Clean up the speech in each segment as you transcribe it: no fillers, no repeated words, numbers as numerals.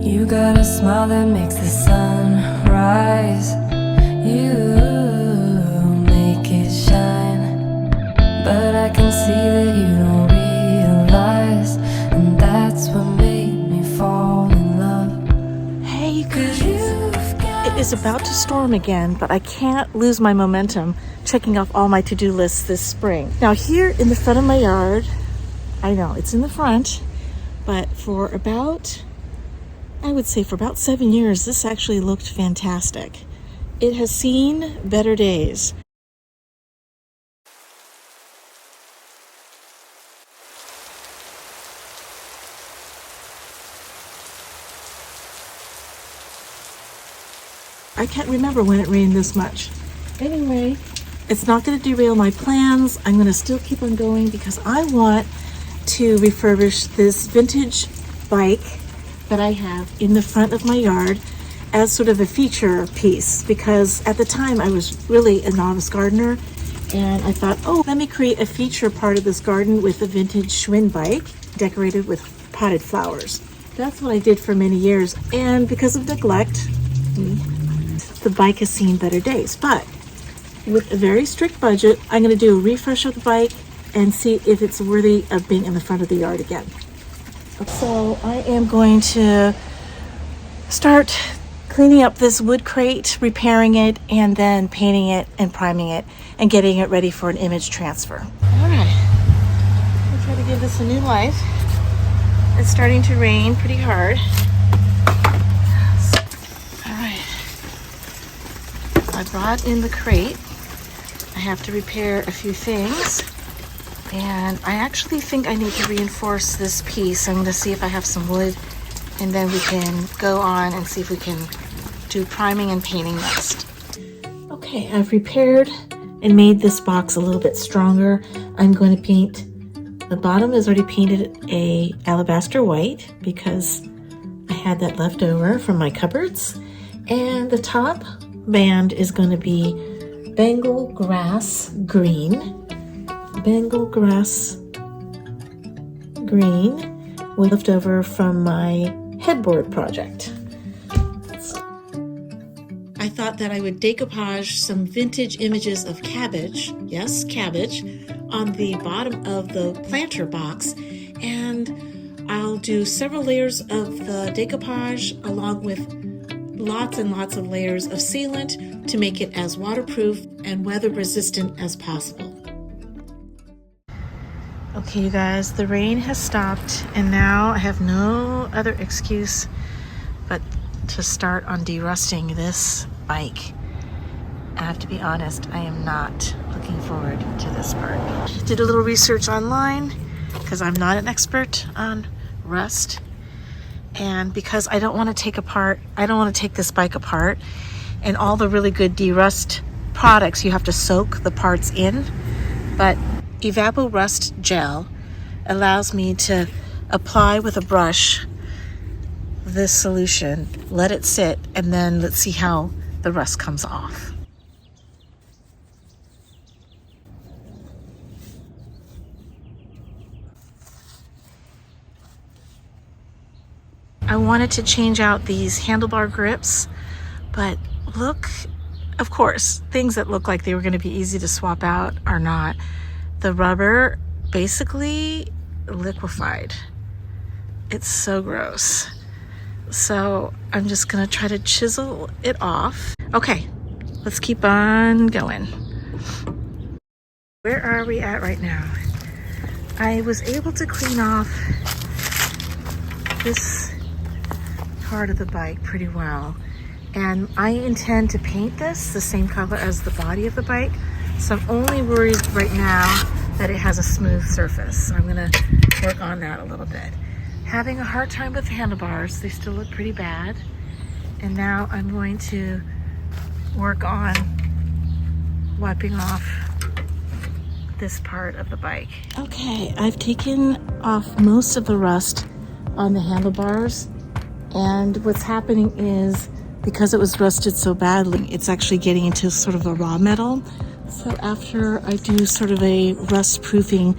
You got a smile that makes the sun rise. You make it shine. But I can see that you don't realize, and that's what made me fall in love. Hey, you guys. It is about to storm again, but I can't lose my momentum checking off all my to-do lists this spring. Now here in the front of my yard, I know it's in the front, but for about, I would say for about 7 years, this actually looked fantastic. It has seen better days. I can't remember when it rained this much. Anyway, it's not going to derail my plans. I'm going to still keep on going because I want to refurbish this vintage bike that I have in the front of my yard as sort of a feature piece, because at the time I was really a novice gardener and I thought, oh, let me create a feature part of this garden with a vintage Schwinn bike decorated with potted flowers. That's what I did for many years, and because of neglect, the bike has seen better days. But with a very strict budget, I'm going to do a refresh of the bike and see if it's worthy of being in the front of the yard again. So I am going to start cleaning up this wood crate, repairing it, and then painting it and priming it and getting it ready for an image transfer. All right, we'll try to give this a new life. It's starting to rain pretty hard. All right, I brought in the crate. I have to repair a few things. And I actually think I need to reinforce this piece. I'm going to see if I have some wood, and then we can go on and see if we can do priming and painting next. Okay, I've repaired and made this box a little bit stronger. I'm going to paint, the bottom is already painted a alabaster white because I had that left over from my cupboards. And the top band is going to be Bengal grass green. Bengal grass green with leftover from my headboard project. I thought that I would decoupage some vintage images of cabbage, yes, cabbage, on the bottom of the planter box, and I'll do several layers of the decoupage along with lots and lots of layers of sealant to make it as waterproof and weather resistant as possible. Okay, you guys, the rain has stopped, and now I have no other excuse but to start on derusting this bike. I have to be honest, I am not looking forward to this part. Did a little research online because I'm not an expert on rust, and because I don't want to take this bike apart, and all the really good derust products you have to soak the parts in, but Evapor Rust Gel allows me to apply with a brush this solution, let it sit, and then let's see how the rust comes off. I wanted to change out these handlebar grips, but look, of course, things that look like they were going to be easy to swap out are not. The rubber basically liquefied. It's so gross. So I'm just gonna try to chisel it off. Okay, let's keep on going. Where are we at right now? I was able to clean off this part of the bike pretty well. And I intend to paint this the same color as the body of the bike. So I'm only worried right now that it has a smooth surface. So I'm gonna work on that a little bit. Having a hard time with the handlebars. They still look pretty bad. And now I'm going to work on wiping off this part of the bike. Okay, I've taken off most of the rust on the handlebars. And what's happening is, because it was rusted so badly, it's actually getting into sort of a raw metal. So after I do sort of a rust proofing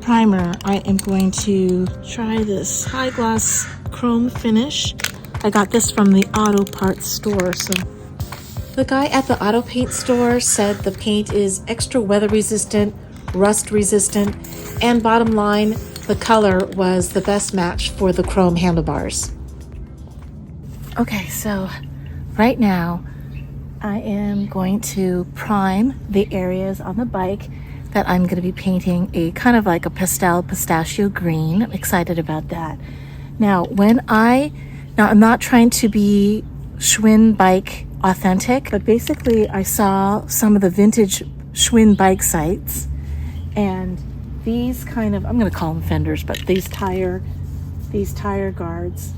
primer, I am going to try this high gloss chrome finish I got this from the auto parts store. So the guy at the auto paint store said the paint is extra weather resistant, rust resistant, and bottom line, the color was the best match for the chrome handlebars. Okay, so right now I am going to prime the areas on the bike that I'm going to be painting a kind of like a pastel pistachio green. I'm excited about that. Now, I'm not trying to be Schwinn bike authentic, but basically I saw some of the vintage Schwinn bike sites, and these kind of, I'm going to call them fenders, but these tire guards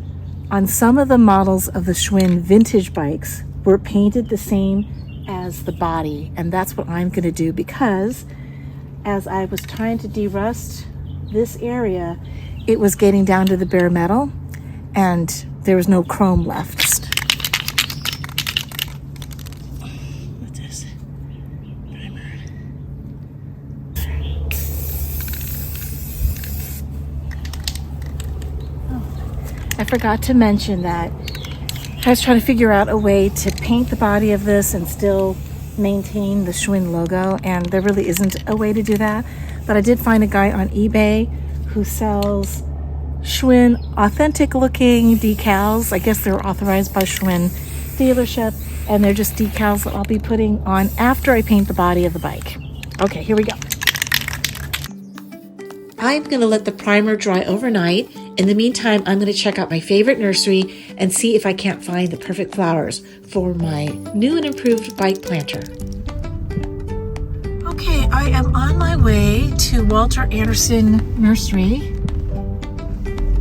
on some of the models of the Schwinn vintage bikes were painted the same as the body. And that's what I'm going to do, because as I was trying to derust this area, it was getting down to the bare metal and there was no chrome left. What's this? Primer. I forgot to mention that I was trying to figure out a way to paint the body of this and still maintain the Schwinn logo, and there really isn't a way to do that. But I did find a guy on eBay who sells Schwinn authentic looking decals. I guess they're authorized by Schwinn dealership, and they're just decals that I'll be putting on after I paint the body of the bike. Okay, here we go. I'm going to let the primer dry overnight. In the meantime, I'm going to check out my favorite nursery and see if I can't find the perfect flowers for my new and improved bike planter. Okay, I am on my way to Walter Anderson Nursery.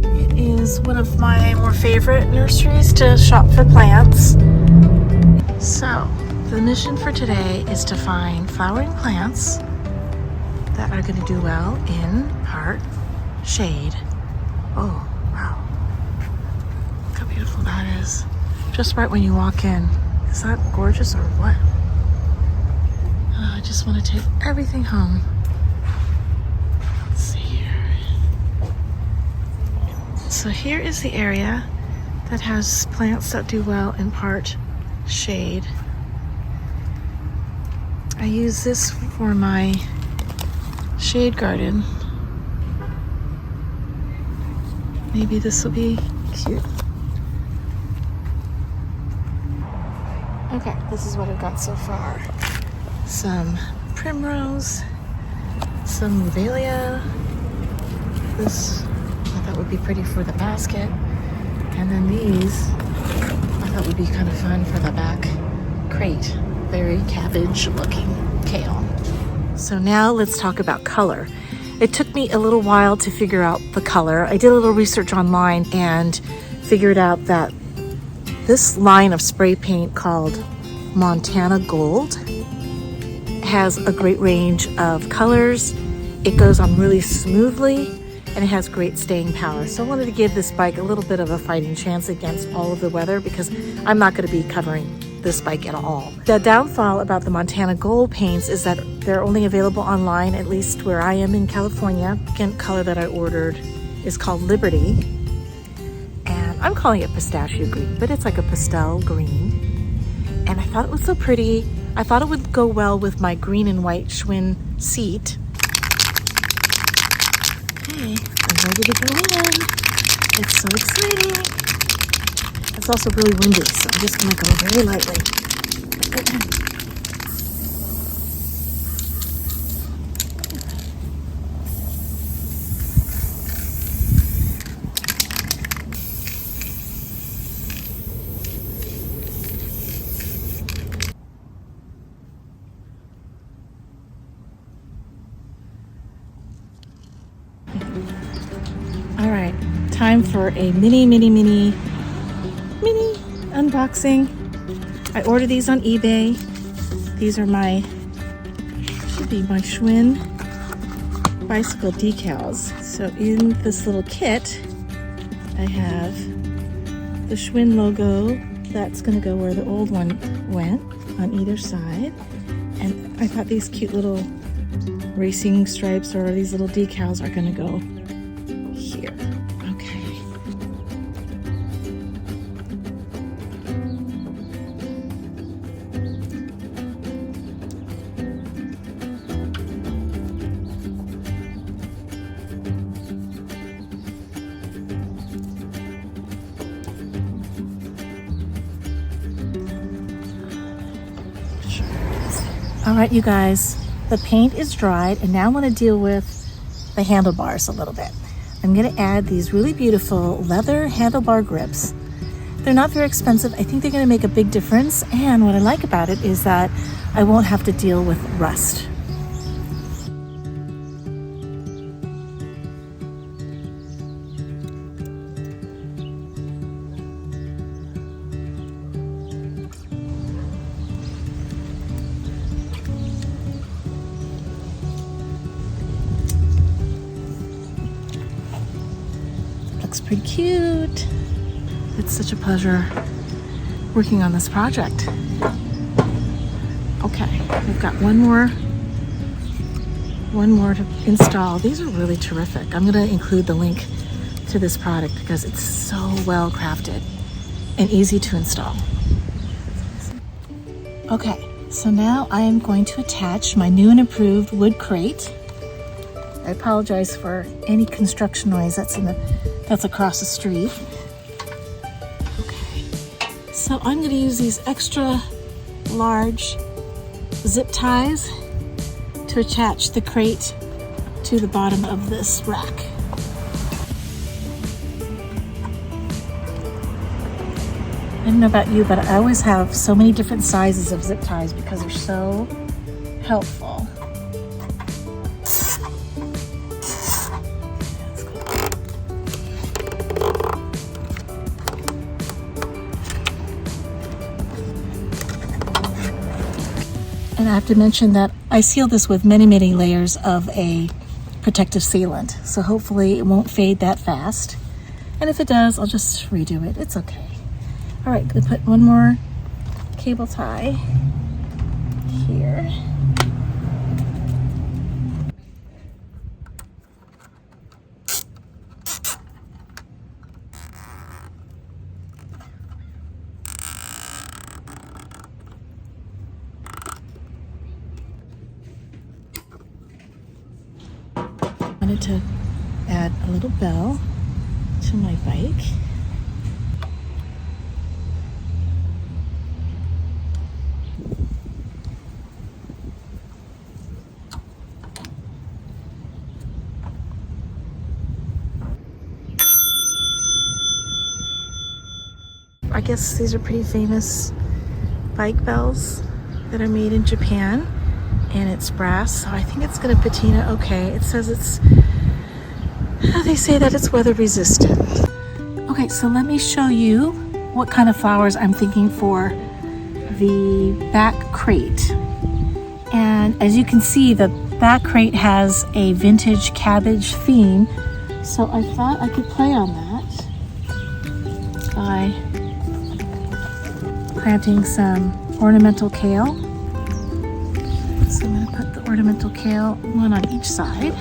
It is one of my more favorite nurseries to shop for plants. So, the mission for today is to find flowering plants that are going to do well in part shade. Oh, wow. Look how beautiful that is. Just right when you walk in. Is that gorgeous or what? I just want to take everything home. Let's see here. So here is the area that has plants that do well in part shade. I use this for my shade garden. Maybe this will be cute. Okay, this is what I've got so far. Some primrose, some lobelia. This I thought would be pretty for the basket. And then these I thought would be kind of fun for the back crate. Very cabbage looking kale. So now let's talk about color. It took me a little while to figure out the color. I did a little research online and figured out that this line of spray paint called Montana Gold has a great range of colors. It goes on really smoothly and it has great staying power. So I wanted to give this bike a little bit of a fighting chance against all of the weather, because I'm not going to be covering this bike at all. The downfall about the Montana Gold paints is that they're only available online, at least where I am in California. The second color that I ordered is called Liberty, and I'm calling it pistachio green, but it's like a pastel green. And I thought it was so pretty. I thought it would go well with my green and white Schwinn seat. Okay, I'm ready to go in. It's so exciting. It's also really windy, so I'm just gonna go very lightly. All right, time for a mini unboxing. I ordered these on eBay. These are should be my Schwinn bicycle decals. So in this little kit, I have the Schwinn logo. That's gonna go where the old one went on either side. And I thought these cute little racing stripes or these little decals are gonna go here. Okay. All right, you guys, the paint is dried and now I'm going to deal with the handlebars a little bit. I'm going to add these really beautiful leather handlebar grips. They're not very expensive. I think they're going to make a big difference. And what I like about it is that I won't have to deal with rust. Looks pretty cute. It's such a pleasure working on this project. Okay, we've got one more to install. These are really terrific. I'm going to include the link to this product because it's so well crafted and easy to install. Okay, so now I am going to attach my new and improved wood crate. I apologize for any construction noise that's across the street. Okay, so I'm going to use these extra large zip ties to attach the crate to the bottom of this rack. I don't know about you, but I always have so many different sizes of zip ties because they're so helpful. And I have to mention that I seal this with many, many layers of a protective sealant. So hopefully it won't fade that fast. And if it does, I'll just redo it. It's okay. All right, gonna put one more cable tie here. I wanted to add a little bell to my bike. I guess these are pretty famous bike bells that are made in Japan, and it's brass, so I think it's gonna patina okay. It says they say that it's weather resistant. Okay, so let me show you what kind of flowers I'm thinking for the back crate. And as you can see, the back crate has a vintage cabbage theme, so I thought I could play on that by planting some ornamental kale. So I'm going to put the ornamental kale one on each side.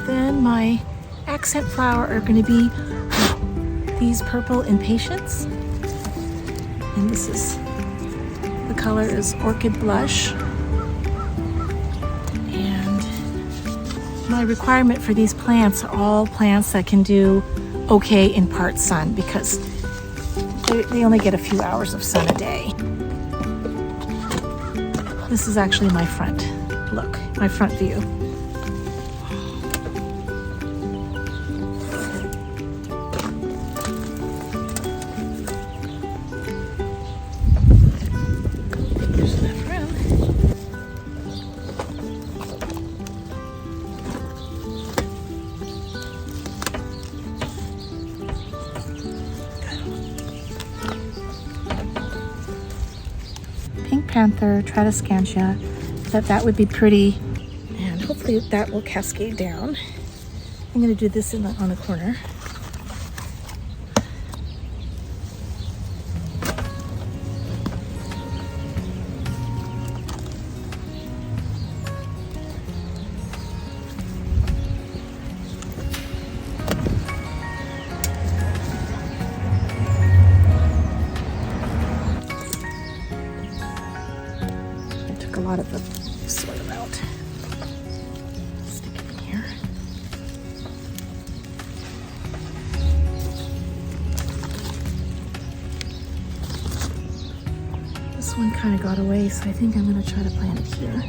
Then my accent flower are going to be these purple impatiens. And this is, the color is Orchid Blush. And my requirement for these plants are all plants that can do okay in part sun because they only get a few hours of sun a day. This is actually my front look, my front view. There's enough room. Pink Panther, Tradescantia, that would be pretty, and hopefully that will cascade down. I'm going to do this on the corner. A lot of the soil out. Stick it in here. this one kind of got away, so I think I'm going to try to plant it here.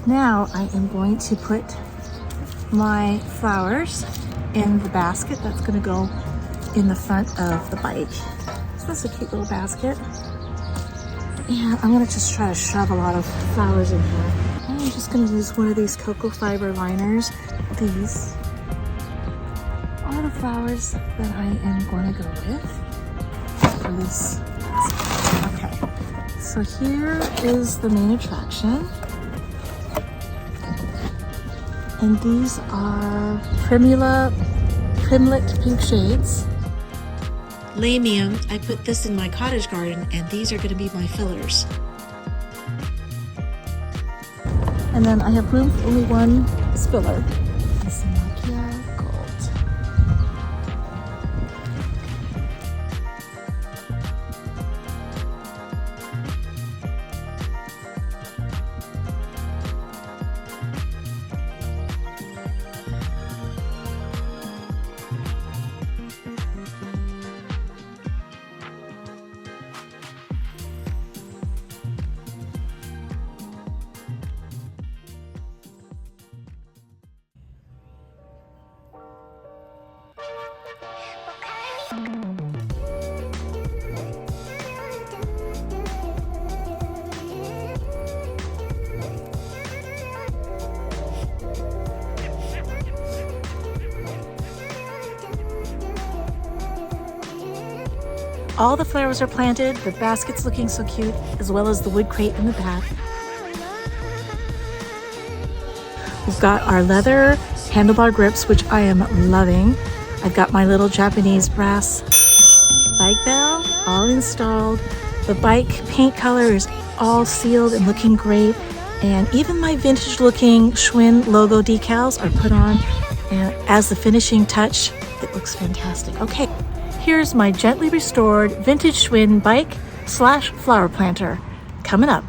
Now I am going to put my flowers in the basket that's going to go in the front of the bike. So that's a cute little basket. And I'm going to just try to shove a lot of flowers in here. I'm just going to use one of these cocoa fiber liners. These are the flowers that I am going to go with for this. Okay, so here is the main attraction. And these are primlet pink shades. Lamium, I put this in my cottage garden, and these are going to be my fillers. And then I have room for only one spiller. This Macchia Gold. All the flowers are planted, the basket's looking so cute, as well as the wood crate in the back. We've got our leather handlebar grips, which I am loving. I've got my little Japanese brass bike bell all installed. The bike paint color is all sealed and looking great. And even my vintage looking Schwinn logo decals are put on. And as the finishing touch, it looks fantastic. Okay. Here's my gently restored vintage Schwinn bike / flower planter coming up.